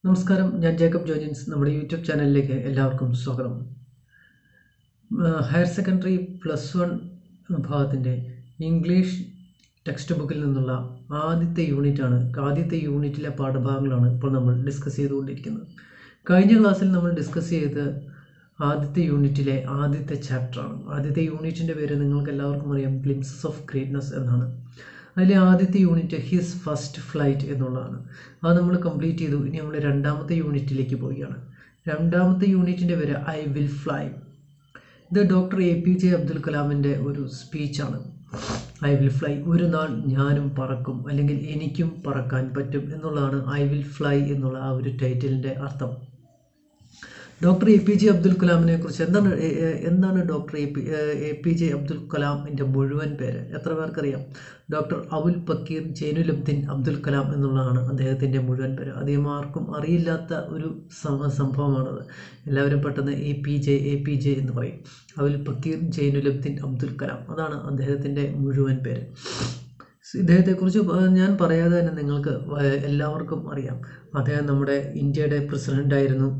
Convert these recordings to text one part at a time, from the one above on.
നമസ്കാരം, ഞാൻ ജേക്കബ് ജോജിൻസ്. നമ്മുടെ യൂട്യൂബ് ചാനലിലേക്ക് എല്ലാവർക്കും സ്വാഗതം. ഹയർ സെക്കൻഡറി +1 വിഭാഗത്തിൻ്റെ ഇംഗ്ലീഷ് ടെക്സ്റ്റ് ബുക്കിൽ നിന്നുള്ള ആദ്യത്തെ യൂണിറ്റിലെ പാഠഭാഗങ്ങളാണ് ഇപ്പോൾ നമ്മൾ ഡിസ്കസ് ചെയ്തുകൊണ്ടിരിക്കുന്നത്. കഴിഞ്ഞ ക്ലാസ്സിൽ നമ്മൾ ഡിസ്കസ് ചെയ്ത് ആദ്യത്തെ യൂണിറ്റിലെ ആദ്യത്തെ ചാപ്റ്ററാണ്. ആദ്യത്തെ യൂണിറ്റിൻ്റെ പേര് നിങ്ങൾക്ക് എല്ലാവർക്കും അറിയാം, ഗ്ലിംസസ് ഓഫ് ഗ്രേറ്റ്നസ് എന്നാണ്. അതിലെ ആദ്യത്തെ യൂണിറ്റ് ഹിസ് ഫസ്റ്റ് ഫ്ലൈറ്റ് എന്നുള്ളതാണ്. അത് നമ്മൾ കംപ്ലീറ്റ് ചെയ്തു. ഇനി നമ്മൾ രണ്ടാമത്തെ യൂണിറ്റിലേക്ക് പോവുകയാണ്. രണ്ടാമത്തെ യൂണിറ്റിൻ്റെ പേര് ഐ വിൽ ഫ്ലൈ. ഇത് ഡോക്ടർ APJ അബ്ദുൽ കലാമിൻ്റെ ഒരു സ്പീച്ചാണ്. ഐ വിൽ ഫ്ലൈ, ഒരു നാൾ ഞാനും പറക്കും, അല്ലെങ്കിൽ എനിക്കും പറക്കാൻ പറ്റും എന്നുള്ളതാണ് ഐ വിൽ ഫ്ലൈ എന്നുള്ള ആ ഒരു ടൈറ്റിലിൻ്റെ അർത്ഥം. ഡോക്ടർ APJ അബ്ദുൽ കലാമിനെ കുറിച്ച് എന്താണ് ഡോക്ടർ APJ അബ്ദുൽ കലാമിൻ്റെ മുഴുവൻ പേര് എത്ര പേർക്കറിയാം? ഡോക്ടർ അബുൽ പക്കീർ ജൈനുലബ്ദീൻ അബ്ദുൽ കലാം എന്നുള്ളതാണ് അദ്ദേഹത്തിൻ്റെ മുഴുവൻ പേര്. അധികം ആർക്കും അറിയില്ലാത്ത ഒരു സംഭവമാണത്. എല്ലാവരും പെട്ടെന്ന് APJ എന്ന് പറയും. അബുൽ പക്കീർ ജൈനുലബ്ദീൻ അബ്ദുൽ കലാം, അതാണ് അദ്ദേഹത്തിൻ്റെ മുഴുവൻ പേര്. ഇദ്ദേഹത്തെക്കുറിച്ച് ഞാൻ പറയാതെ തന്നെ നിങ്ങൾക്ക് എല്ലാവർക്കും അറിയാം. അദ്ദേഹം നമ്മുടെ ഇന്ത്യയുടെ പ്രസിഡൻ്റായിരുന്നു.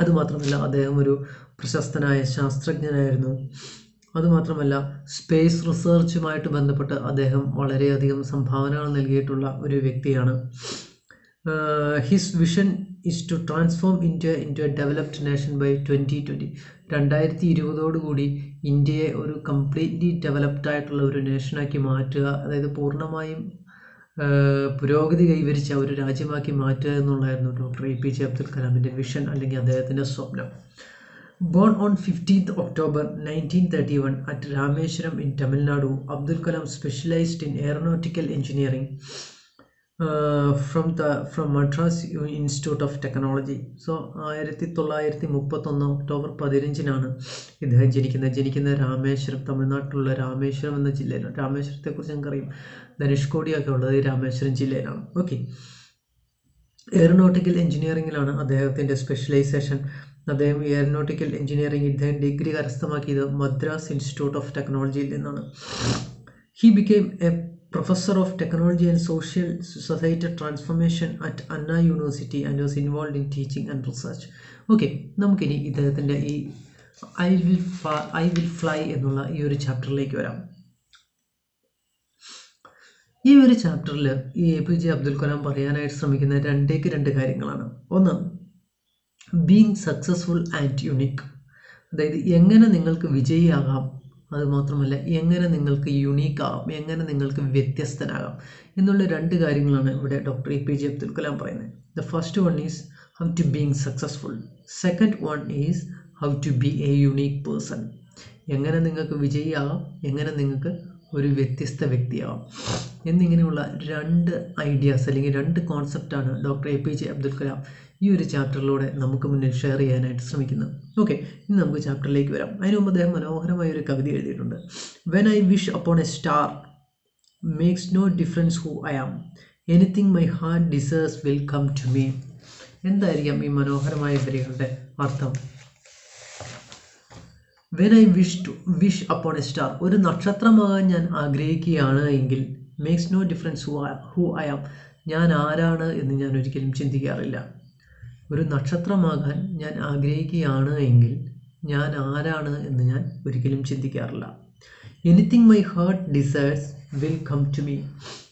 അതുമാത്രമല്ല, അദ്ദേഹം ഒരു പ്രശസ്തനായ ശാസ്ത്രജ്ഞനായിരുന്നു. അതുമാത്രമല്ല, സ്പേസ് റിസർച്ചുമായിട്ട് ബന്ധപ്പെട്ട് അദ്ദേഹം വളരെയധികം സംഭാവനകൾ നൽകിയിട്ടുള്ള ഒരു വ്യക്തിയാണ്. His vision is to transform India into a developed nation by 2020. 2020 ഇന്ത്യയെ ഒരു കംപ്ലീറ്റ്ലി ഡെവലപ്ഡ് ആയിട്ടുള്ള ഒരു നേഷനാക്കി മാറ്റുക, അതായത് പൂർണ്ണമായും പുരോഗതി കൈവരിച്ച ഒരു രാജ്യമാക്കി മാറ്റുക എന്നുള്ളതായിരുന്നു ഡോക്ടർ APJ അബ്ദുൽ കലാമിൻ്റെ വിഷൻ, അല്ലെങ്കിൽ അദ്ദേഹത്തിൻ്റെ സ്വപ്നം. Born on 15th October 1931 at Rameshwaram in Tamil Nadu, Abdul Kalam specialized in aeronautical engineering from Madras Institute of Technology. So 1931 October 15 ഇദ്ദേഹം ജനിക്കുന്നത് രാമേശ്വരം, തമിഴ്നാട്ടിലുള്ള രാമേശ്വരം എന്ന ജില്ലയിലാണ്. രാമേശ്വരത്തെക്കുറിച്ച് ഞങ്ങൾക്കറിയാം, ധനുഷ്കോടിയൊക്കെ ഉള്ളത് രാമേശ്വരം ജില്ലയിലാണ്. ഓക്കെ, എയറോനോട്ടിക്കൽ എഞ്ചിനീയറിംഗിലാണ് അദ്ദേഹത്തിൻ്റെ സ്പെഷ്യലൈസേഷൻ. അദ്ദേഹം എയറോനോട്ടിക്കൽ എഞ്ചിനീയറിംഗിൽ ഇദ്ദേഹം ഡിഗ്രി കരസ്ഥമാക്കിയത് മദ്രാസ് ഇൻസ്റ്റിറ്റ്യൂട്ട് ഓഫ് ടെക്നോളജിയിൽ നിന്നാണ്. He became a professor of technology and social society transformation at Anna university and was involve in teaching and research. Okay, നമുക്കിനി ഇദ്ദേഹത്തിൻ്റെ ഈ ഐ വിൽ ഫ്ലൈ എന്നുള്ള ഈ ഒരു ചാപ്റ്ററിലേക്ക് വരാം. ഈ ഒരു ചാപ്റ്ററിൽ ഈ APJ അബ്ദുൽ കലാം പറയാനായിട്ട് ശ്രമിക്കുന്ന രണ്ട് കാര്യങ്ങളാണ്. ഒന്ന്, ബീങ് സക്സസ്ഫുൾ ആൻഡ് യുണീക്ക്, അതായത് എങ്ങനെ നിങ്ങൾക്ക് വിജയിയാകാം, അതുമാത്രമല്ല എങ്ങനെ നിങ്ങൾക്ക് യുണീക്കാകാം, എങ്ങനെ നിങ്ങൾക്ക് വ്യത്യസ്തനാകാം എന്നുള്ള രണ്ട് കാര്യങ്ങളാണ് ഇവിടെ ഡോക്ടർ APJ അബ്ദുൽ കലാം പറയുന്നത്. The first one is how to being successful. Second one is how to be a unique person. എങ്ങനെ നിങ്ങൾക്ക് വിജയിയാകാം, എങ്ങനെ നിങ്ങൾക്ക് ഒരു വ്യത്യസ്ത വ്യക്തിയാവാം എന്നിങ്ങനെയുള്ള രണ്ട് ഐഡിയാസ് അല്ലെങ്കിൽ രണ്ട് കോൺസെപ്റ്റാണ് ഡോക്ടർ APJ അബ്ദുൽ കലാം ഈ ഒരു ചാപ്റ്ററിലൂടെ നമുക്ക് മുന്നിൽ ഷെയർ ചെയ്യാനായിട്ട് ശ്രമിക്കുന്നത്. ഓക്കെ, ഇനി നമുക്ക് ചാപ്റ്ററിലേക്ക് വരാം. അതിനു മുമ്പ് അദ്ദേഹം മനോഹരമായ ഒരു കവിത എഴുതിയിട്ടുണ്ട്. When I wish upon a star makes no difference who I am, anything my heart deserves will come to me. എന്തായിരിക്കാം ഈ മനോഹരമായ വരികളുടെ അർത്ഥം? When I wish upon a star, ഒരു നക്ഷത്രമാകാൻ ഞാൻ ആഗ്രഹിക്കുകയാണ് എങ്കിൽ, makes no difference who I am, ഞാൻ ആരാണ് എന്ന് ഞാൻ ഒരിക്കലും ചിന്തിക്കാറില്ല. ഒരു നക്ഷത്രമാകാൻ ഞാൻ ആഗ്രഹിക്കുകയാണ് എങ്കിൽ ഞാൻ ആരാണ് എന്ന് ഞാൻ ഒരിക്കലും ചിന്തിക്കാറില്ല. Anything my heart desires will come to me,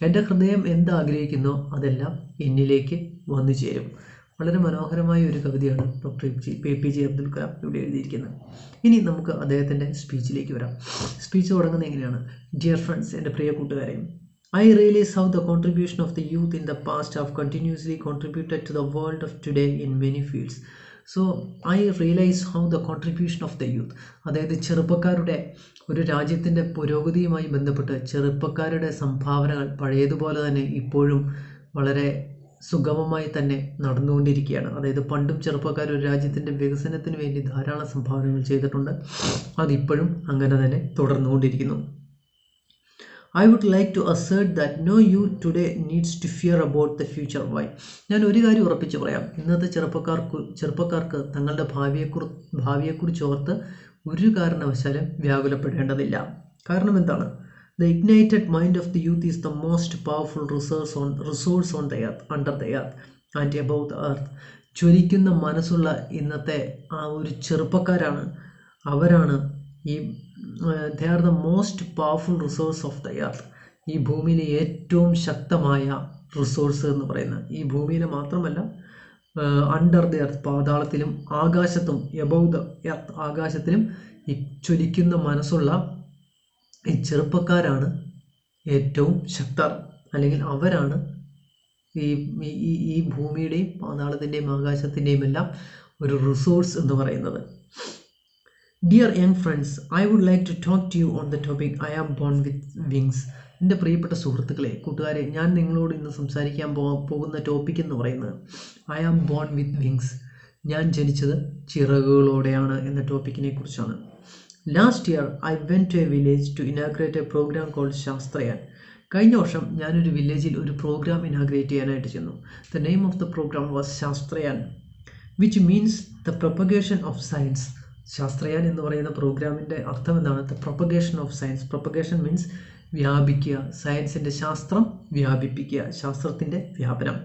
എൻ്റെ ഹൃദയം എന്താഗ്രഹിക്കുന്നോ അതെല്ലാം എന്നിലേക്ക് വന്നു ചേരും. വളരെ മനോഹരമായ ഒരു കവിതയാണ് ഡോക്ടർ APJ അബ്ദുൽ കലാം ഇവിടെ എഴുതിയിരിക്കുന്നത്. ഇനി നമുക്ക് അദ്ദേഹത്തിൻ്റെ സ്പീച്ചിലേക്ക് വരാം. സ്പീച്ച് തുടങ്ങുന്നത് എങ്ങനെയാണ്? ഡിയർ ഫ്രണ്ട്സ്, എൻ്റെ പ്രിയ കൂട്ടുകാരെ, I realize how the contribution of the youth in the past have continuously contributed to the world of today in many fields. So I realize how the contribution of the youth, അതായത് ചെറുപ്പക്കാരുടെ, ഒരു രാജ്യത്തിൻ്റെ പുരോഗതിയുമായി ബന്ധപ്പെട്ട് ചെറുപ്പക്കാരുടെ സംഭാവനകൾ പഴയതുപോലെ തന്നെ ഇപ്പോഴും വളരെ സുഗമമായി തന്നെ നടന്നുകൊണ്ടിരിക്കുകയാണ്. അതായത് പണ്ടും ചെറുപ്പക്കാർ ഒരു രാജ്യത്തിൻ്റെ വികസനത്തിന് വേണ്ടി ധാരാളം സംഭാവനകൾ ചെയ്തിട്ടുണ്ട്. അതിപ്പോഴും അങ്ങനെ തന്നെ തുടർന്നുകൊണ്ടിരിക്കുന്നു. I would like to assert that no youth today needs to fear about the future. Why? ഞാൻ ഒരു കാര്യം ഉറപ്പിച്ച് പറയാം, ഇന്നത്തെ ചെറുപ്പക്കാർക്ക് തങ്ങളുടെ ഭാവിയെക്കുറിച്ച് ഓർത്ത് ഒരു കാരണവശാലും വ്യാകുലപ്പെടേണ്ടതില്ല. കാരണം എന്താണ്? The ignited mind of the youth is the most powerful resource on the earth, under the earth. And about the earth. ജ്വലിക്കുന്ന മനസ്സുള്ള ഇന്നത്തെ ആ ഒരു ചെറുപ്പക്കാരാണ്, അവരാണ് ഈ they are the most powerful resource of the earth. ഈ ഭൂമിയിലെ ഏറ്റവും ശക്തമായ റിസോഴ്സ് എന്ന് പറയുന്നത്, ഈ ഭൂമിയിലെ മാത്രമല്ല അണ്ടർ ദ എർത്ത്, പാതാളത്തിലും ആകാശത്തും, എബവ് ദ എർത്ത്, ആകാശത്തിലും ഈ ജ്വലിക്കുന്ന മനസ്സുള്ള ഈ ചെറുപ്പക്കാരാണ് ഏറ്റവും ശക്തർ, അല്ലെങ്കിൽ അവരാണ് ഈ ഈ ഭൂമിയുടെയും പാതാളത്തിൻ്റെയും ആകാശത്തിൻ്റെയും എല്ലാം ഒരു റിസോഴ്സ് എന്ന് പറയുന്നത്. Dear young friends, I would like to talk to you on the topic I am born with wings. എൻ്റെ പ്രിയപ്പെട്ട സുഹൃത്തുക്കളെ, കൂട്ടുകാരെ, ഞാൻ നിങ്ങളോട് ഇന്ന് സംസാരിക്കാൻ പോകുന്ന ടോപ്പിക് എന്ന് പറയുന്നത് I am born with wings, ഞാൻ ജനിച്ചത് ചിറകുകളോടെയാണ് എന്ന ടോപ്പിക്കിനെ കുറിച്ചാണ്. Last year I went to a village to inaugurate a programme called Shastrayan. കഴിഞ്ഞ വർഷം ഞാനൊരു വില്ലേജിൽ ഒരു പ്രോഗ്രാം ഇനാഗ്രേറ്റ് ചെയ്യാനായിട്ട് ചെന്നു. The name of the programme was Shastrayan, which means the propagation of science. Shastrayan എന്ന് പറയുന്ന പ്രോഗ്രാമിൻ്റെ അർത്ഥം എന്താണ്? The propagation of science. Propagation means വ്യാപിക്കുക, സയൻസിൻ്റെ, ശാസ്ത്രം വ്യാപിപ്പിക്കുക, ശാസ്ത്രത്തിൻ്റെ വ്യാപനം.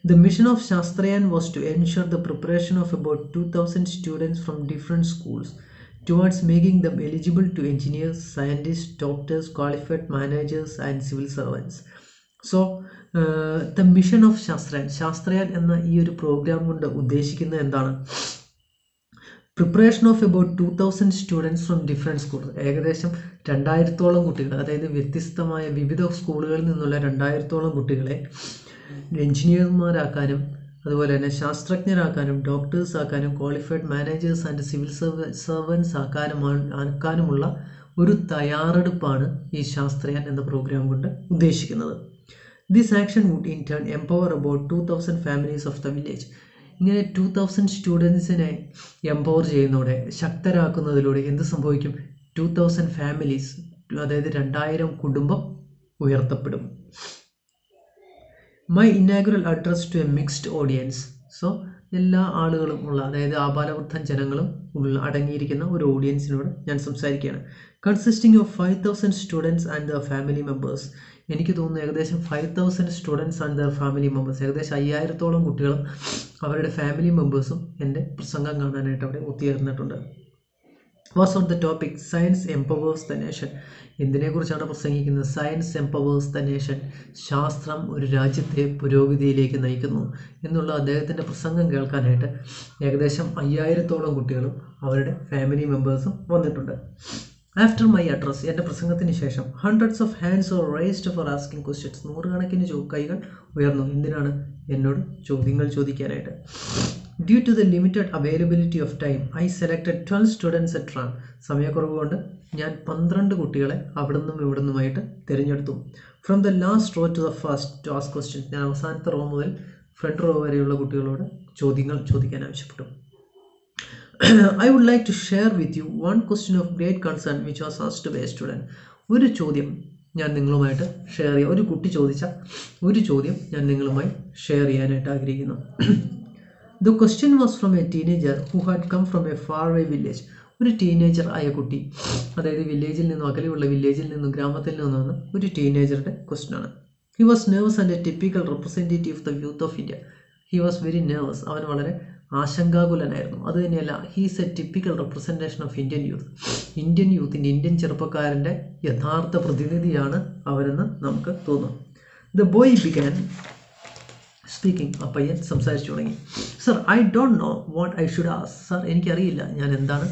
The mission of Shastrayan was to ensure the preparation of about 2,000 students from different schools towards making them eligible to engineers, scientists, doctors, qualified managers and civil servants. So, the mission of Shastrayan, ശാസ്ത്രയാൻ എന്ന ഈ ഒരു programme കൊണ്ട് ഉദ്ദേശിക്കുന്നത് എന്താണ്? Preparation of about 2,000 students from different school. ഏകദേശം 2000-ഓളം കുട്ടികൾ, അതായത് വ്യത്യസ്തമായ വിവിധ സ്കൂളുകളിൽ നിന്നുള്ള 2000-ഓളം കുട്ടികളെ എഞ്ചിനീയർമാരാക്കാനും അതുപോലെ തന്നെ ശാസ്ത്രജ്ഞരാക്കാനും ഡോക്ടേഴ്സ് ആക്കാനും qualified managers and civil servants ആക്കാനുമുള്ള ഒരു തയ്യാറെടുപ്പാണ് ഈ ശാസ്ത്രയാൻ എന്ന പ്രോഗ്രാം കൊണ്ട് ഉദ്ദേശിക്കുന്നത്. This action would in turn empower about 2,000 families of the village. ഇങ്ങനെ 2,000 സ്റ്റുഡൻസിനെ എംപവർ ചെയ്യുന്നതോടെ, ശക്തരാക്കുന്നതിലൂടെ എന്ത് സംഭവിക്കും? 2,000 ഫാമിലീസ്, അതായത് 2000 കുടുംബം ഉയർത്തപ്പെടും. My inaugural address to a mixed audience. So എല്ലാ ആളുകളും ഉള്ള, അതായത് ആബാലവൃദ്ധൻ ജനങ്ങളും അടങ്ങിയിരിക്കുന്ന ഒരു ഓഡിയൻസിനോട് ഞാൻ സംസാരിക്കുകയാണ്. Consisting of 5,000 students and the family members. എനിക്ക് തോന്നുന്നു ഏകദേശം 5,000 students and there family members, ഏകദേശം 5000-ഓളം കുട്ടികളും അവരുടെ ഫാമിലി മെമ്പേഴ്സും എൻ്റെ പ്രസംഗം കാണാനായിട്ട് അവിടെ ഒത്തുചേർന്നിട്ടുണ്ട്. Was on the topic science empowers the nation. എന്തിനെക്കുറിച്ചാണ് പ്രസംഗിക്കുന്നത്? സയൻസ് എംപവേഴ്സ് ദ നേഷൻ, ശാസ്ത്രം ഒരു രാജ്യത്തെ പുരോഗതിയിലേക്ക് നയിക്കുന്നു എന്നുള്ള അദ്ദേഹത്തിൻ്റെ പ്രസംഗം കേൾക്കാനായിട്ട് ഏകദേശം 5000-ഓളം കുട്ടികളും അവരുടെ ഫാമിലി മെമ്പേഴ്സും വന്നിട്ടുണ്ട്. ആഫ്റ്റർ മൈ അഡ്രസ്, എൻ്റെ പ്രസംഗത്തിന് ശേഷം hundreds of hands or raised for asking questions. നൂറുകണക്കിന് കൈകൾ ഉയർന്നു. എന്തിനാണ്? എന്നോട് ചോദ്യങ്ങൾ ചോദിക്കാനായിട്ട്. Due to the limited availability of time I selected 12 students at random. സമയക്കുറവ് കൊണ്ട് ഞാൻ 12 കുട്ടികളെ അവിടെ നിന്നും ഇവിടെ നിന്നുമായിട്ട് തിരഞ്ഞെടുത്തു. From the last row to the first to ask questions. ഞാൻ അവസാനത്തെ റോ മുതൽ ഫ്രണ്ട് റോ വരെയുള്ള കുട്ടികളോട് ചോദ്യങ്ങൾ ചോദിക്കാൻ ആവശ്യപ്പെട്ടു. I would like to share with you one question of great concern which was asked by a student. ഒരു ചോദ്യം ഞാൻ നിങ്ങളുമായിട്ട് ഷെയർ ചെയ്യാം. ഒരു കുട്ടി ചോദിച്ച ഒരു ചോദ്യം ഞാൻ നിങ്ങളുമായി ഷെയർ ചെയ്യാനായിട്ട് ആഗ്രഹിക്കുന്നു. The question was from a teenager who had come from a faraway village. ഒരു ടീനേജർ ആയ കുട്ടി, അതായത് വില്ലേജിൽ നിന്നും, അകലെയുള്ള വില്ലേജിൽ നിന്നും, ഗ്രാമത്തിൽ നിന്നും വന്ന ഒരു ടീനേജറുടെ ക്വസ്റ്റ്യൻ ആണ്. He was nervous and a typical representative of the youth of India. He was very nervous. അവൻ വളരെ ആശങ്കാകുലനായിരുന്നു. അതുതന്നെയല്ല, he's a typical representation of Indian youth. Indian യൂത്തിൻ്റെ, ഇന്ത്യൻ ചെറുപ്പക്കാരൻ്റെ യഥാർത്ഥ പ്രതിനിധിയാണ് അവരെന്ന് നമുക്ക് തോന്നും. The boy began speaking. ആ പയ്യൻ സംസാരിച്ചു തുടങ്ങി. Sir, I don't know what I should ask. Sir, എനിക്കറിയില്ല ഞാൻ എന്താണ്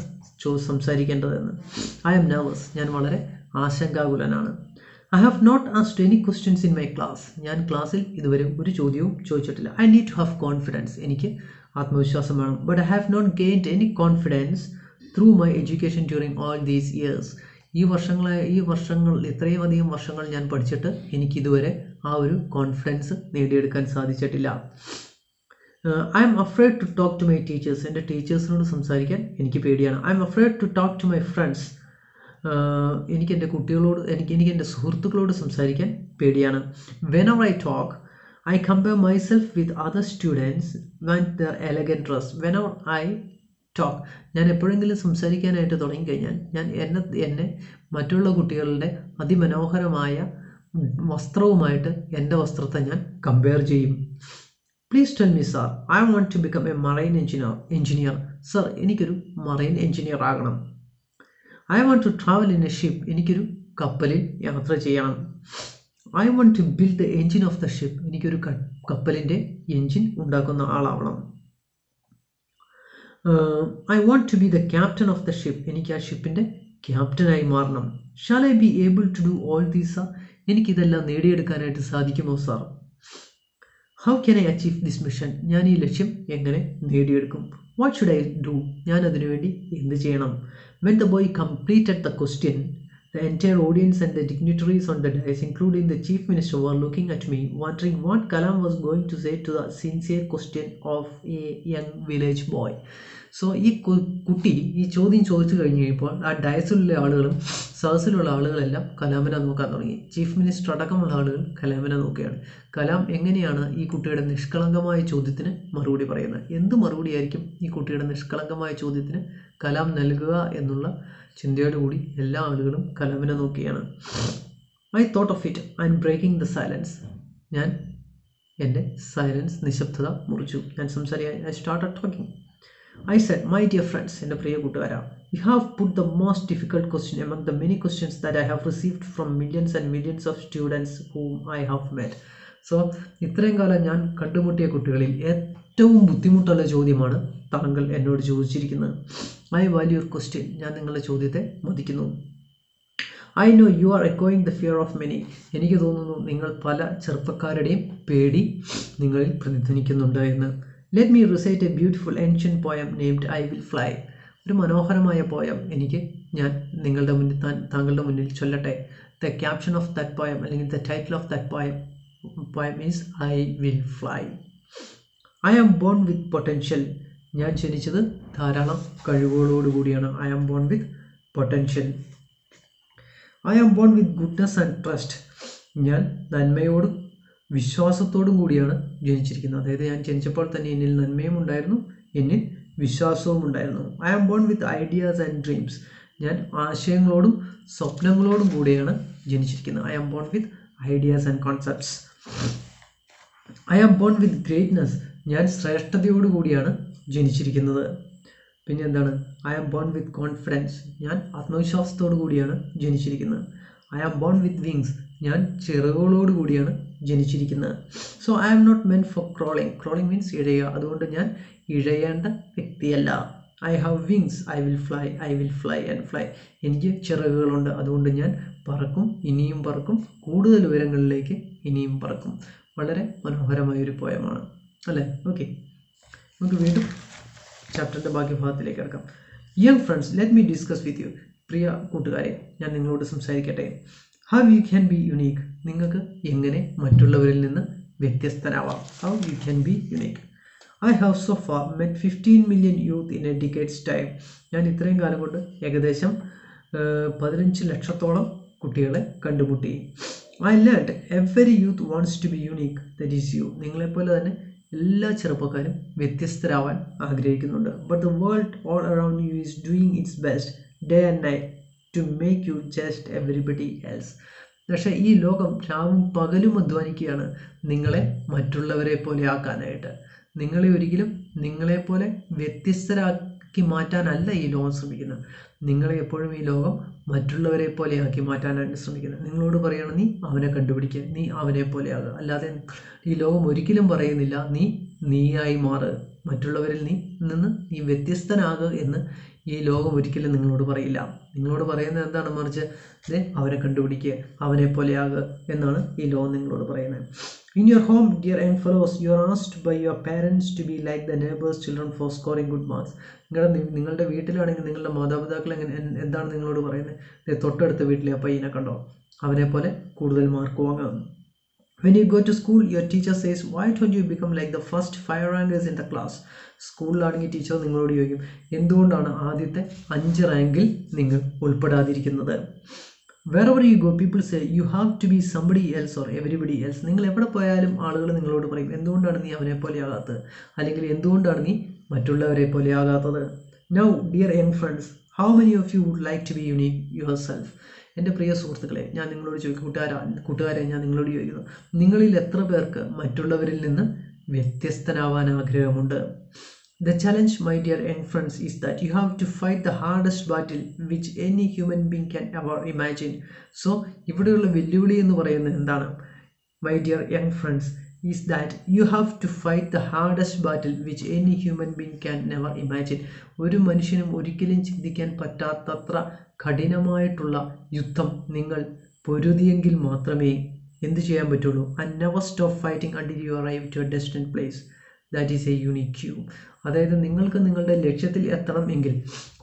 സംസാരിക്കേണ്ടതെന്ന്. I am nervous. ഞാൻ വളരെ ആശങ്കാകുലനാണ്. I have not asked any questions in my class. ഞാൻ ക്ലാസ്സിൽ ഇതുവരെ ഒരു ചോദ്യവും ചോദിച്ചിട്ടില്ല. I need to have confidence. എനിക്ക് ആത്മവിശ്വാസം വേണം. But I have not gained any confidence through my education during all these years. ഈ വർഷങ്ങൾ ഇത്രയും അധികം വർഷങ്ങൾ ഞാൻ പഠിച്ചിട്ട് എനിക്കിതുവരെ ആ ഒരു കോൺഫിഡൻസ് നേടിയെടുക്കാൻ സാധിച്ചിട്ടില്ല. I am afraid to talk to my teachers. എൻ്റെ ടീച്ചേഴ്സിനോട് സംസാരിക്കാൻ എനിക്ക് പേടിയാണ്. I am afraid to talk to my friends. എനിക്ക് എൻ്റെ കുട്ടികളോട്, എനിക്ക് എൻ്റെ സുഹൃത്തുക്കളോട് സംസാരിക്കാൻ പേടിയാണ്. Whenever I talk I compare myself with other students with their elegant dress. Whenever I talk, ഞാൻ എപ്പോഴെങ്കിലും സംസാരിക്കാനായിട്ട് തുടങ്ങിക്കഴിഞ്ഞാൽ ഞാൻ എന്നെ മറ്റുള്ള കുട്ടികളുടെ അതിമനോഹരമായ വസ്ത്രവുമായിട്ട് എൻ്റെ വസ്ത്രത്തെ ഞാൻ കമ്പയർ ചെയ്യും. Please tell me sir, I want to become a marine engineer. Sir, എനിക്കൊരു മറൈൻ എഞ്ചിനീയർ ആകണം. I want to travel in a ship. എനിക്കൊരു കപ്പലിൽ യാത്ര ചെയ്യണം. I want to build the engine of the ship. എനിക്കൊരു കപ്പലിൻ്റെ engine ഉണ്ടാക്കുന്ന ആളാവണം. I want to be the captain of the ship. എനിക്ക് ആ ഷിപ്പിൻ്റെ ക്യാപ്റ്റനായി മാറണം. Shall I be able to do all these sir? എനിക്കിതെല്ലാം നേടിയെടുക്കാനായിട്ട് സാധിക്കുമോ sir? How can I achieve this mission? ഞാൻ ഈ ലക്ഷ്യം എങ്ങനെ നേടിയെടുക്കും? What should I do? ഞാൻ അതിനുവേണ്ടി എന്ത് ചെയ്യണം? When the boy completed the question, the entire audience and the dignitaries on the dais, including the chief minister, were looking at me, wondering what Kalam was going to say to the sincere question of a young village boy. So ഈ കുട്ടി ഈ ചോദ്യം ചോദിച്ചു കഴിഞ്ഞപ്പോൾ ആ ഡയസിലുള്ള ആളുകളും സദസ്സിലുള്ള ആളുകളെല്ലാം കലാമിനെ നോക്കാൻ തുടങ്ങി. ചീഫ് മിനിസ്റ്റർ അടക്കമുള്ള ആളുകൾ കലാമിനെ നോക്കുകയാണ്. കലാം എങ്ങനെയാണ് ഈ കുട്ടിയുടെ നിഷ്കളങ്കമായ ചോദ്യത്തിന് മറുപടി പറയുന്നത്? എന്ത് മറുപടിയായിരിക്കും ഈ കുട്ടിയുടെ നിഷ്കളങ്കമായ ചോദ്യത്തിന് കലാം നൽകുക എന്നുള്ള ചിന്തയോടുകൂടി എല്ലാ ആളുകളും കലാമിനെ നോക്കുകയാണ്. I thought of it and breaking the silence. ഞാൻ എൻ്റെ സൈലൻസ്, നിശബ്ദത മുറിച്ചു. ഞാൻ സംസാരിക്കാൻ I started talking. I said, my dear friends, എൻ്റെ പ്രിയ കൂട്ടുകാരാ, you have put the most difficult question among the many questions that I have received from millions and millions of students whom I have met. So ഇത്രയും കാലം ഞാൻ കണ്ടുമുട്ടിയ കുട്ടികളിൽ ഏറ്റവും ബുദ്ധിമുട്ടുള്ള ചോദ്യമാണ് താങ്കൾ എന്നോട് ചോദിച്ചിരിക്കുന്നത്. I value your question. ഞാൻ നിങ്ങളുടെ ചോദ്യത്തെ മതിക്കുന്നു. ഐ നോ യു ആർ എക്കോയിങ് ദ ഫിയർ ഓഫ് മെനി. എനിക്ക് തോന്നുന്നു നിങ്ങൾ പല ചെറുപ്പക്കാരുടെയും പേടി നിങ്ങളിൽ പ്രതിധ്വനിക്കുന്നുണ്ട് എന്ന്. Let me recite a beautiful ancient poem named I will fly. ഒരു മനോഹരമായ പോയം ഞാൻ താങ്കളുടെ മുന്നിൽ ചൊല്ലട്ടെ. The caption of that poem അല്ലെങ്കിൽ the title of that poem is I will fly. I am born with potential. ഞാൻ ജനിച്ചത് ധാരാളം കഴിവുകളോടുകൂടിയാണ്. I am born with potential. I am born with goodness and trust. ഞാൻ നന്മയോടും വിശ്വാസത്തോടും കൂടിയാണ് ജനിച്ചിരിക്കുന്നത്. അതായത് ഞാൻ ജനിച്ചപ്പോൾ തന്നെ എന്നിൽ നന്മയും ഉണ്ടായിരുന്നു, എന്നിൽ വിശ്വാസവും ഉണ്ടായിരുന്നു. I am born with ideas and dreams. ഞാൻ ആശയങ്ങളോടും സ്വപ്നങ്ങളോടും കൂടിയാണ് ജനിച്ചിരിക്കുന്നത്. I am born with ideas and concepts. I am born with greatness. ഞാൻ ശ്രേഷ്ഠതയോടുകൂടിയാണ് ജനിച്ചിരിക്കുന്നത്. പിന്നെ എന്താണ്? I am born with confidence. ഞാൻ ആത്മവിശ്വാസത്തോടു കൂടിയാണ് ജനിച്ചിരിക്കുന്നത്. I am born with wings. ഞാൻ ചിറകുകളോട് കൂടിയാണ് ജനിച്ചിരിക്കുന്നത്. So I am not men for crawling. Crawling means ഇഴയുക. അതുകൊണ്ട് ഞാൻ ഇഴയേണ്ട വ്യക്തിയല്ല. I have wings, I will fly, I will fly and fly. എനിക്ക് ചിറകുകളുണ്ട്, അതുകൊണ്ട് ഞാൻ പറക്കും, ഇനിയും പറക്കും, കൂടുതൽ ഉയരങ്ങളിലേക്ക് ഇനിയും പറക്കും. വളരെ മനോഹരമായൊരു പോയമാണ് അല്ലേ? ഓക്കെ, നമുക്ക് വീണ്ടും ചാപ്റ്ററിൻ്റെ ബാക്കി ഭാഗത്തിലേക്ക് കിടക്കാം. Young friends, let me discuss with you. പ്രിയ കൂട്ടുകാരെ, ഞാൻ നിങ്ങളോട് സംസാരിക്കട്ടെ. How you can be unique. നിങ്ങൾക്ക് എങ്ങനെ മറ്റുള്ളവരിൽ നിന്ന് വ്യത്യസ്തനാവാം? How you can be unique. I have so far met 15 million youth in a decade's time. ഞാൻ ഇത്രയും കാലം കൊണ്ട് ഏകദേശം 15 ലക്ഷത്തോളം കുട്ടികളെ കണ്ടുമുട്ടി. I learned every youth wants to be unique, that is you. നിങ്ങളെപ്പോലെ തന്നെ എല്ലാ ചെറുപ്പക്കാരും വ്യത്യസ്തരാവാൻ ആഗ്രഹിക്കുന്നുണ്ട്. But the world all around you is doing its best day and night to make you just everybody else. പക്ഷേ ഈ ലോകം രാവും പകലും അധ്വാനിക്കുകയാണ് നിങ്ങളെ മറ്റുള്ളവരെ പോലെ ആക്കാനായിട്ട്. നിങ്ങളെ ഒരിക്കലും നിങ്ങളെപ്പോലെ വ്യത്യസ്തരാക്കി മാറ്റാനല്ല ഈ ലോകം ശ്രമിക്കുന്നത്. നിങ്ങളെ എപ്പോഴും ഈ ലോകം മറ്റുള്ളവരെ പോലെ ആക്കി മാറ്റാനാണ് ശ്രമിക്കുന്നത്. നിങ്ങളോട് പറയണം, നീ അവനെ കണ്ടുപിടിക്കുക, നീ അവനെ പോലെ ആകുക. അല്ലാതെ ഈ ലോകം ഒരിക്കലും പറയുന്നില്ല നീയായി മാറ്, മറ്റുള്ളവരിൽ നിന്ന് നീ വ്യത്യസ്തനാകുക എന്ന് ഈ ലോകം ഒരിക്കലും നിങ്ങളോട് പറയില്ല. നിങ്ങളോട് പറയുന്നത് എന്താണ്? മറിച്ച് അവനെ കണ്ടുപിടിക്കുക, അവനെ പോലെയാകുക എന്നാണ് ഈ ലോകം നിങ്ങളോട് പറയുന്നത്. In your home, dear young fellows, you are asked by your parents to be like the neighbors' children for scoring good marks. നിങ്ങളുടെ വീട്ടിലാണെങ്കിൽ നിങ്ങളുടെ മാതാപിതാക്കൾ എന്താണ് നിങ്ങളോട് പറയുന്നത്? തൊട്ടടുത്ത വീട്ടിലെ ആ പയ്യനെ കണ്ടോ, അവനെ പോലെ കൂടുതൽ മാർക്ക് വാങ്ങാം. When you go to school, your teacher says, why don't you become like the first 5 rankers in the class? സ്കൂളിലാണെങ്കിൽ ടീച്ചർ നിങ്ങളോട് ചോദിക്കും, എന്തുകൊണ്ടാണ് ആദ്യത്തെ 5 റാങ്കിൽ നിങ്ങൾ ഉൾപ്പെടാതിരിക്കുന്നത്? Wherever you go, people say you have to be somebody else or everybody else. നിങ്ങൾ എവിടെ പോയാലും ആളുകൾ നിങ്ങളോട് പറയും, എന്തുകൊണ്ടാണ് നീ അവനെ പോലെ ആകാത്തത്, അല്ലെങ്കിൽ എന്തുകൊണ്ടാണ് നീ മറ്റുള്ളവരെ പോലെ ആകാത്തത്. Now, dear young friends, how many of you would like to be unique yourself? എൻ്റെ പ്രിയ സുഹൃത്തുക്കളെ, ഞാൻ നിങ്ങളോട് ചോദിക്കും, കൂട്ടുകാരെ ഞാൻ നിങ്ങളോട് ചോദിക്കുന്നു, നിങ്ങളിൽ എത്ര പേർക്ക് മറ്റുള്ളവരിൽ നിന്ന് വ്യത്യസ്തനാവാൻ ആഗ്രഹമുണ്ട്. The challenge, my dear young friends, is that you have to fight the hardest battle which any human being can ever imagine. So, ഇവിടെയുള്ള വെല്ലുവിളി എന്ന് പറയുന്നത് എന്താണ്? My dear young friends, is that you have to fight the hardest battle which any human being can never imagine. ഒരു മനുഷ്യനും ഒരിക്കലും ചിന്തിക്കാൻ പറ്റാത്തത്ര കഠിനമായിട്ടുള്ള യുദ്ധം നിങ്ങൾ പൊരുതിയെങ്കിൽ മാത്രമേ എന്ത് ചെയ്യാൻ പറ്റുള്ളൂ? And never stop fighting until you arrive to a destined place. That is a unique cue. അതായത് നിങ്ങൾക്ക് നിങ്ങളുടെ ലക്ഷ്യത്തിൽ എത്തണം എങ്കിൽ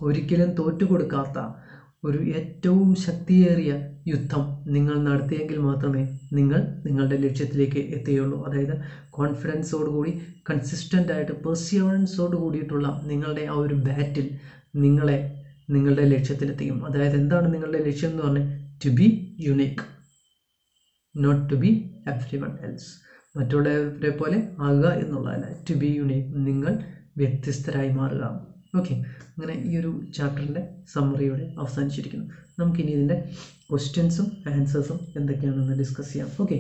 ഒരിക്കലും തോറ്റുകൊടുക്കാത്ത ഒരു ഏറ്റവും ശക്തിയേറിയ യുദ്ധം നിങ്ങൾ നടത്തിയെങ്കിൽ മാത്രമേ നിങ്ങൾ നിങ്ങളുടെ ലക്ഷ്യത്തിലേക്ക് എത്തുകയുള്ളൂ. അതായത് കോൺഫിഡൻസോടുകൂടി കൺസിസ്റ്റൻ്റ് ആയിട്ട് പെർസിയറൻസോട് കൂടിയിട്ടുള്ള നിങ്ങളുടെ ആ ഒരു ബാറ്റിൽ നിങ്ങളെ നിങ്ങളുടെ ലക്ഷ്യത്തിലെത്തിക്കും. അതായത് എന്താണ് നിങ്ങളുടെ ലക്ഷ്യം എന്ന് പറഞ്ഞാൽ? To be unique, not to be everyone else. മറ്റുള്ളവരെ പോലെ ആകുക എന്നുള്ളതല്ല, ടു ബി യുണീക്ക്, നിങ്ങൾ വ്യത്യസ്തരായി മാറുക. ഓക്കെ, അങ്ങനെ ഈ ഒരു ചാപ്റ്ററിൻ്റെ സമ്മറിയോടെ അവസാനിച്ചിരിക്കുന്നു. നമുക്കിനി ഇതിൻ്റെ ക്വസ്റ്റ്യൻസും ആൻസേഴ്സും എന്തൊക്കെയാണെന്ന് ഡിസ്കസ് ചെയ്യാം. ഓക്കെ,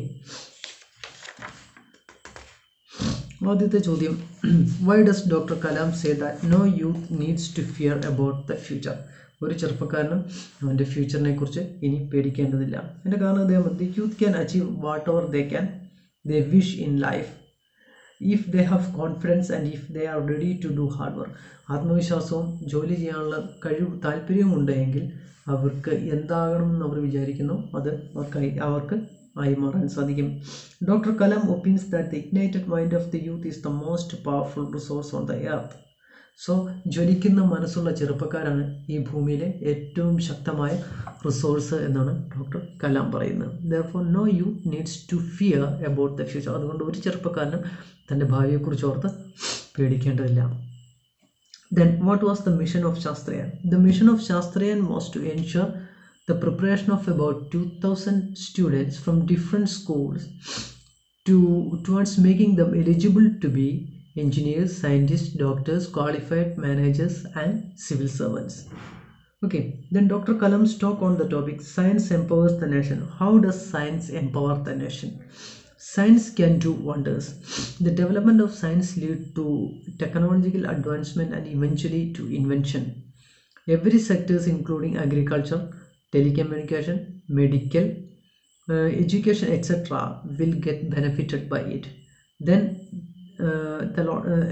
ആദ്യത്തെ ചോദ്യം, why does doctor Kalam say that no youth needs to fear about the future? ഒരു ചെറുപ്പക്കാരനും അവൻ്റെ ഫ്യൂച്ചറിനെ കുറിച്ച് ഇനി പേടിക്കേണ്ടതില്ല. എൻ്റെ കാരണം അദ്ദേഹം the youth can achieve what ever they wish in life if they have confidence and if they are ready to do hard work. ആത്മവിശ്വാസവും ജോലി ചെയ്യാനുള്ള താല്പര്യവും ഉണ്ടെങ്കിൽ അവർക്ക് എന്താകണമെന്ന് അവർ വിചാരിക്കുന്നു അത് അവർക്ക് ആയി മാറാൻ സാധിക്കും. Doctor Kalam opines that the ignited mind of the youth is the most powerful resource on the earth. So ജ്വലിക്കുന്ന മനസ്സുള്ള ചെറുപ്പക്കാരാണ് ഈ ഭൂമിയിലെ ഏറ്റവും ശക്തമായ റിസോഴ്സ് എന്നാണ് ഡോക്ടർ കലാം പറയുന്നത്. therefore no youth needs to fear about the future. അതുകൊണ്ട് ഒരു ചെറുപ്പക്കാരനും തൻ്റെ ഭാവിയെക്കുറിച്ച് ഓർത്ത് പേടിക്കേണ്ടതില്ല. then what was the mission of Shastriyan? The mission of Shastriyan was to ensure the preparation of about 2000 students from different schools towards making them eligible to be engineers, scientists, doctors, qualified managers and civil servants. Okay, then Dr. Kalam's talk on the topic science empowers the nation. How does science empower the nation? Science can do wonders. The development of science leads to technological advancement and eventually to invention. Every sectors including agriculture, telecommunication, medical, education, etc. will get benefited by it. Then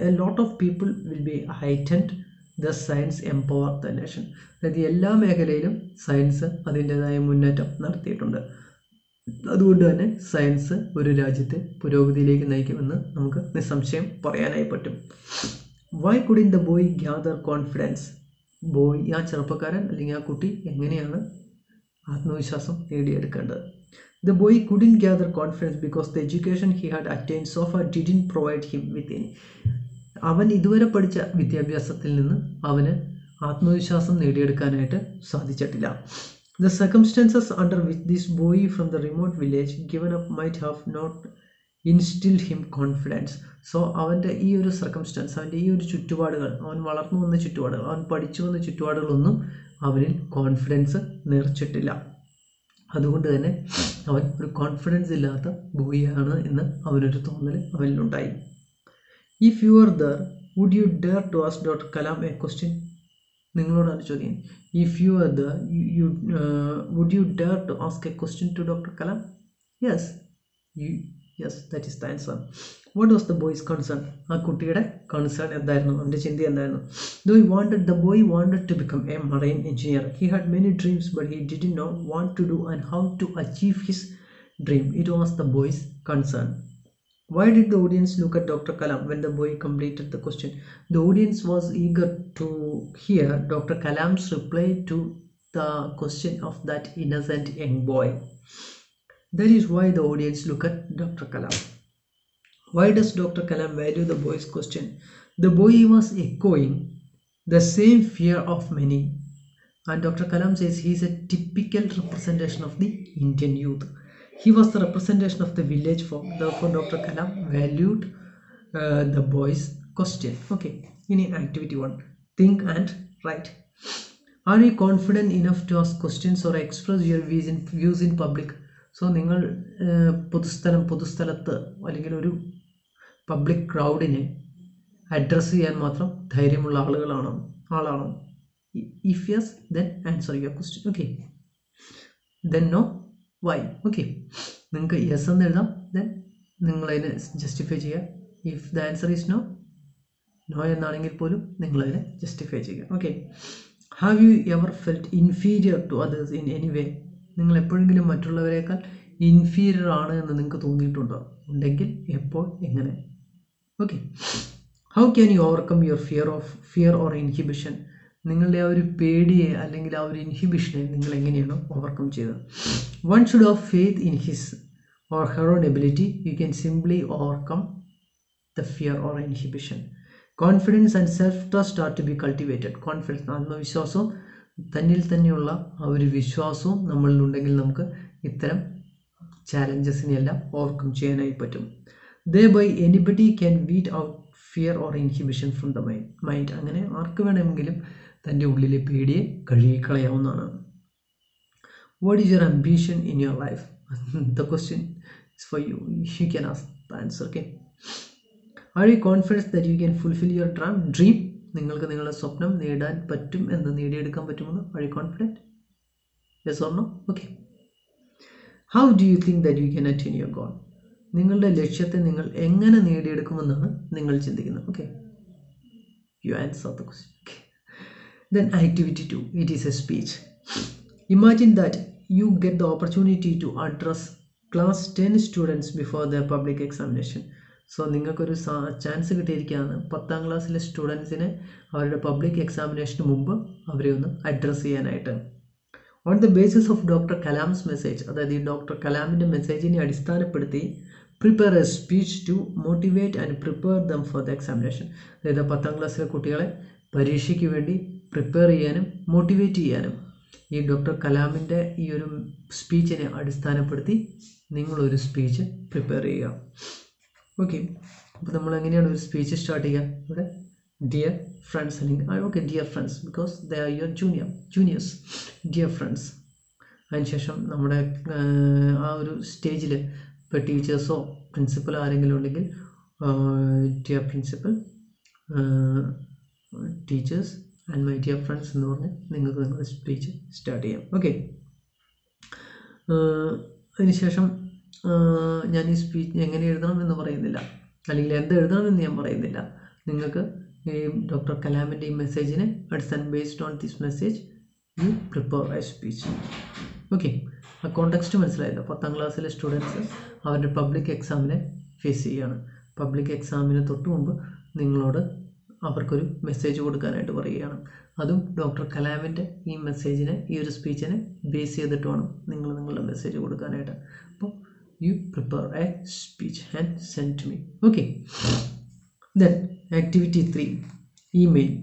a lot of people will be heightened. The science empower the nation. അതായത് എല്ലാ മേഖലയിലും science അതിൻ്റെതായ മുന്നേറ്റം നടത്തിയിട്ടുണ്ട്. അതുകൊണ്ട് തന്നെ science ഒരു രാജ്യത്തെ പുരോഗതിയിലേക്ക് നയിക്കുമെന്ന് നമുക്ക് നിസ്സംശയം പറയാനായി പറ്റും. Why couldn't the boy gather confidence? Boy, ആ ചെറുപ്പക്കാരൻ അല്ലെങ്കിൽ ആ കുട്ടി എങ്ങനെയാണ് ആത്മവിശ്വാസം നേടിയെടുക്കേണ്ടത്? The boy couldn't gather confidence because the education he had attained so far didn't provide him with any. അവൻ ഇതുവരെ പഠിച്ച വിദ്യാഭ്യാസത്തിൽ നിന്ന് അവന് ആത്മവിശ്വാസം നേടിയെടുക്കാനായിട്ട് സാധിച്ചിട്ടില്ല. The circumstances under which this boy from the remote village given up might have not instilled him confidence. So അവൻ്റെ ഈ ഒരു സർക്കംസ്റ്റൻസ്, അവൻ്റെ ഈ ഒരു ചുറ്റുപാടുകൾ, അവൻ വളർന്നു വന്ന ചുറ്റുപാടുകൾ, അവൻ പഠിച്ചു വന്ന ചുറ്റുപാടുകളൊന്നും അവനിൽ കോൺഫിഡൻസ് നിറച്ചിട്ടില്ല. അതുകൊണ്ട് തന്നെ അവൻ ഒരു കോൺഫിഡൻസ് ഇല്ലാത്ത ബോയിയാണ് എന്ന് അവനൊരു തോന്നൽ അവനിലുണ്ടായി. If you are there would you dare to ask doctor Kalam a question? നിങ്ങളോടാണ് ചോദ്യം. If you are there would you dare to ask a question to doctor Kalam? Yes, that is the answer. What was the boy's concern? ആ കുട്ടിയുടെ concern എന്തായിരുന്നു? അവൻ്റെ ചിന്ത എന്തായിരുന്നു? The boy wanted to become a marine engineer. He had many dreams, but he didn't know what to do and how to achieve his dream. It was the boy's concern. Why did the audience look at Dr. Kalam when the boy completed the question? The audience was eager to hear Dr. Kalam's reply to the question of that innocent young boy. That is why the audience look at Dr. Kalam. Why does Dr. Kalam value the boy's question? The boy was echoing the same fear of many, and Dr. Kalam says he is a typical representation of the Indian youth. He was the representation of the village folk. Therefore, Dr. Kalam valued the boy's question. Okay, in activity 1, think and write. Are you confident enough to ask questions or express your views in public? So നിങ്ങൾ പൊതുസ്ഥലത്ത് അല്ലെങ്കിൽ ഒരു public ക്രൗഡിനെ address ചെയ്യാൻ മാത്രം ധൈര്യമുള്ള ആളാണോ? If yes, then answer your question. Okay, then no, why? Okay, നിങ്ങൾക്ക് yes എന്ന് എഴുതാം, ദെൻ നിങ്ങളതിനെ ജസ്റ്റിഫൈ ചെയ്യുക. If the answer is no എന്നാണെങ്കിൽ പോലും നിങ്ങളതിനെ ജസ്റ്റിഫൈ ചെയ്യുക. Okay, have you ever felt inferior to others in any way? നിങ്ങൾ എപ്പോഴെങ്കിലും മറ്റുള്ളവരെക്കാൾ ഇൻഫീരിയർ ആണ് എന്ന് നിങ്ങൾക്ക് തോന്നിയിട്ടുണ്ടോ? ഉണ്ടെങ്കിൽ എപ്പോൾ, എങ്ങനെ? Okay, how can you overcome your fear or inhibition? നിങ്ങളുടെ ആ ഒരു പേടിയെ അല്ലെങ്കിൽ ആ ഒരു ഇൻഹിബിഷനെ നിങ്ങൾ എങ്ങനെയാണ് ഓവർകം ചെയ്തത്? One should have faith in his or her own ability. You can simply overcome the fear or inhibition. Confidence and self trust are to be cultivated. Confidence, ആത്മവിശ്വാസവും തന്നിൽ തന്നെയുള്ള ആ ഒരു വിശ്വാസവും നമ്മളിലുണ്ടെങ്കിൽ നമുക്ക് ഇത്തരം ചാലഞ്ചസിനെല്ലാം ഓവർകം ചെയ്യാനായി പറ്റും. Thereby anybody can weed out fear or inhibition from the mind. അങ്ങനെ ആർക്ക് വേണമെങ്കിലും തൻ്റെ ഉള്ളിലെ പേടിയെ കഴുകിക്കളയാവുന്നതാണ്. What is your ambition in your life? The question is for you. You can ask the answer. Okay. Are you confident that you can fulfill your dream? നിങ്ങൾക്ക് നിങ്ങളുടെ സ്വപ്നം നേടാൻ പറ്റും എന്ന് നേടിയെടുക്കാൻ പറ്റുമെന്ന്? Are you confident? Yes or no? Okay. How do you think that you can attain your goal? നിങ്ങളുടെ ലക്ഷ്യത്തെ നിങ്ങൾ എങ്ങനെ നേടിയെടുക്കുമെന്നാണ് നിങ്ങൾ ചിന്തിക്കുന്നത്? Okay, you answer the question. Okay, then activity 2, it is a speech. Imagine that you get the opportunity to address class 10 students before the public examination. So നിങ്ങൾക്കൊരു chance കിട്ടിയിരിക്കുകയാണ് 10ാം ക്ലാസ്സിലെ സ്റ്റുഡൻസിനെ അവരുടെ പബ്ലിക് എക്സാമിനേഷന് മുമ്പ് അവരെ ഒന്ന് അഡ്രസ്സ് ചെയ്യാനായിട്ട്. On the basis of doctor Kalam's message, അതായത് ഈ ഡോക്ടർ കലാമിൻ്റെ മെസ്സേജിനെ അടിസ്ഥാനപ്പെടുത്തി prepare a speech to motivate and prepare them for the examination. അതായത് 10ാം ക്ലാസ്സിലെ കുട്ടികളെ പരീക്ഷയ്ക്ക് വേണ്ടി പ്രിപ്പയർ ചെയ്യാനും മോട്ടിവേറ്റ് ചെയ്യാനും ഈ ഡോക്ടർ കലാമിൻ്റെ ഈ ഒരു സ്പീച്ചിനെ അടിസ്ഥാനപ്പെടുത്തി നിങ്ങളൊരു സ്പീച്ച് പ്രിപ്പയർ ചെയ്യുക. ഓക്കെ, അപ്പോൾ നമ്മൾ എങ്ങനെയാണ് ഒരു സ്പീച്ച് സ്റ്റാർട്ട് ചെയ്യുക? ഇവിടെ ഡിയർ ഫ്രണ്ട്സ് അല്ലെങ്കിൽ okay dear friends, because they are your juniors, dear friends. അതിനുശേഷം നമ്മുടെ ആ ഒരു സ്റ്റേജിൽ ഇപ്പോൾ ടീച്ചേഴ്സോ പ്രിൻസിപ്പലോ ആരെങ്കിലും ഉണ്ടെങ്കിൽ dear principal, teachers and my dear friends എന്ന് പറഞ്ഞ് നിങ്ങൾക്ക് നിങ്ങളുടെ സ്പീച്ച് സ്റ്റാർട്ട് ചെയ്യാം. ഓക്കെ, അതിനുശേഷം ഞാൻ ഈ സ്പീച്ച് എങ്ങനെ എഴുതണം എന്ന് പറയുന്നില്ല, അല്ലെങ്കിൽ എന്ത് എഴുതണമെന്ന് ഞാൻ പറയുന്നില്ല. നിങ്ങൾക്ക് ഈ ഡോക്ടർ കലാമിൻ്റെ ഈ മെസ്സേജിനെ based on this message you prepare a speech. Okay, ആ കോണ്ടെക്സ്റ്റ് മനസ്സിലായല്ലോ. 10ാം ക്ലാസ്സിലെ സ്റ്റുഡൻസ് അവരുടെ പബ്ലിക് എക്സാമിനെ ഫേസ് ചെയ്യുകയാണ്. പബ്ലിക് എക്സാമിന് തൊട്ട് മുമ്പ് നിങ്ങളോട് അവർക്കൊരു മെസ്സേജ് കൊടുക്കാനായിട്ട് പറയുകയാണ്. അതും ഡോക്ടർ കലാമിൻ്റെ ഈ മെസ്സേജിനെ, ഈ ഒരു സ്പീച്ചിനെ ബേസ് ചെയ്തിട്ട് വേണം നിങ്ങൾ നിങ്ങളുടെ മെസ്സേജ് കൊടുക്കാനായിട്ട്. അപ്പോൾ you prepare a speech and send to me. Okay, then activity 3, email.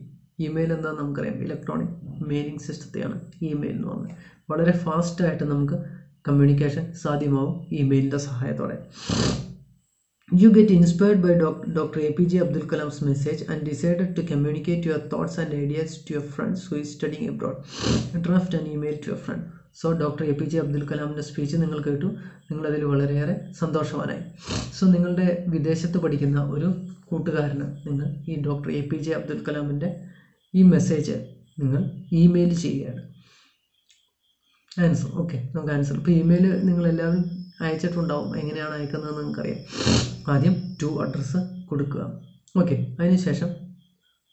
Email എന്താണെന്ന് നമുക്കറിയാം, ഇലക്ട്രോണിക് മെയിലിംഗ് സിസ്റ്റത്തെയാണ് ഇമെയിൽ എന്ന് പറഞ്ഞത്. വളരെ ഫാസ്റ്റായിട്ട് നമുക്ക് കമ്മ്യൂണിക്കേഷൻ സാധ്യമാവും ഇമെയിലിൻ്റെ സഹായത്തോടെ. You get inspired by Dr. APJ Abdul Kalam's message and decided to communicate your thoughts and ideas to your friends who is studying abroad. Draft an email to your friend. So doctor APJ Abdul കലാമിൻ്റെ speech നിങ്ങൾ കേട്ടു, നിങ്ങളതിൽ വളരെയേറെ സന്തോഷവാനായി. So നിങ്ങളുടെ വിദേശത്ത് പഠിക്കുന്ന ഒരു കൂട്ടുകാരന് നിങ്ങൾ ഈ ഡോക്ടർ APJ അബ്ദുൽ കലാമിൻ്റെ ഈ മെസ്സേജ് നിങ്ങൾ ഇമെയിൽ ചെയ്യുകയാണ്. ആൻസർ. ഓക്കെ, നമുക്ക് ആൻസർ. ഇപ്പോൾ ഇമെയിൽ നിങ്ങളെല്ലാവരും അയച്ചിട്ടുണ്ടാവും. എങ്ങനെയാണ് അയക്കുന്നതെന്ന് നിങ്ങൾക്കറിയാം. ആദ്യം ടു അഡ്രസ്സ് കൊടുക്കുക. ഓക്കെ, അതിനുശേഷം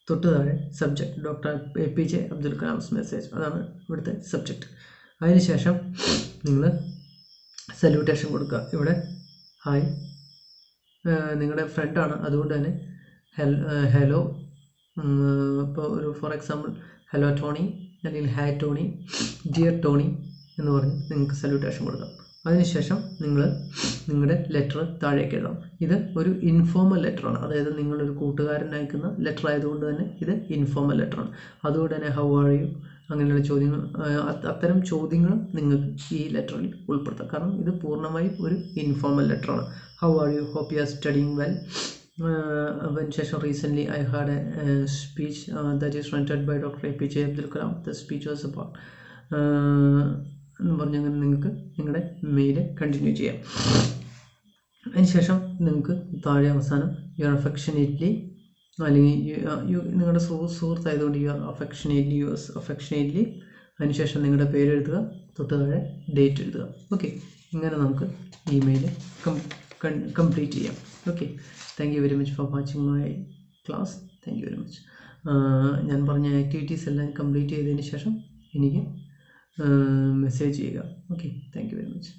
തൊട്ട് താഴെ subject doctor APJ Abdul Kalam's message, അതാണ് ഇവിടുത്തെ സബ്ജക്റ്റ്. അതിനുശേഷം നിങ്ങൾ സല്യൂട്ടേഷൻ കൊടുക്കുക. ഇവിടെ ഹായ്, നിങ്ങളുടെ ഫ്രണ്ടാണ്, അതുകൊണ്ട് തന്നെ ഹലോ, ഇപ്പോൾ ഒരു ഫോർ എക്സാമ്പിൾ ഹലോ ടോണി അല്ലെങ്കിൽ ഹായ് ടോണി, ഡിയർ ടോണി എന്ന് പറഞ്ഞ് നിങ്ങൾക്ക് സല്യൂട്ടേഷൻ കൊടുക്കാം. അതിനുശേഷം നിങ്ങൾ നിങ്ങളുടെ ലെറ്റർ താഴേക്ക് എഴുതാം. ഇത് ഒരു ഇൻഫോർമൽ ലെറ്ററാണ്, അതായത് നിങ്ങളൊരു കൂട്ടുകാരൻ അയക്കുന്ന ലെറ്റർ ആയതുകൊണ്ട് തന്നെ ഇത് ഇൻഫോർമൽ ലെറ്ററാണ്. അതുകൊണ്ട് തന്നെ ഹൗ ആർ യു അങ്ങനെയുള്ള ചോദ്യങ്ങൾ, അത്തരം ചോദ്യങ്ങൾ നിങ്ങൾക്ക് ഈ ലെറ്ററിൽ ഉൾപ്പെടുത്താം. കാരണം ഇത് പൂർണ്ണമായും ഒരു ഇൻഫോർമൽ ലെറ്ററാണ്. How are you, hope you are studying well. അതിനുശേഷം recently I had a speech that is rendered by doctor APJ Abdul Kalam. The speech was about എന്ന് പറഞ്ഞങ്ങനെ നിങ്ങൾക്ക് നിങ്ങളുടെ മെയിൽ കണ്ടിന്യൂ ചെയ്യാം. അതിനുശേഷം നിങ്ങൾക്ക് താഴെ അവസാനം യു ആർ അഫെക്ഷനേറ്റ്ലി, അല്ലെങ്കിൽ നിങ്ങളുടെ സുഹൃത്തായതുകൊണ്ട് യു ആർ അഫെക്ഷനേറ്റ്ലി, അതിനുശേഷം നിങ്ങളുടെ പേര് എഴുതുക, തൊട്ട് താഴെ ഡേറ്റ് എഴുതുക. ഓക്കെ, ഇങ്ങനെ നമുക്ക് ഇമെയിൽ കംപ്ലീറ്റ് ചെയ്യാം. Okay, thank you very much for watching my class. Thank you very much. ഞാൻ പറഞ്ഞ ആക്ടിവിറ്റീസ് എല്ലാം കംപ്ലീറ്റ് ചെയ്തതിന് ശേഷം എനിക്ക് മെസ്സേജ് ചെയ്യുക. Okay, thank you very much.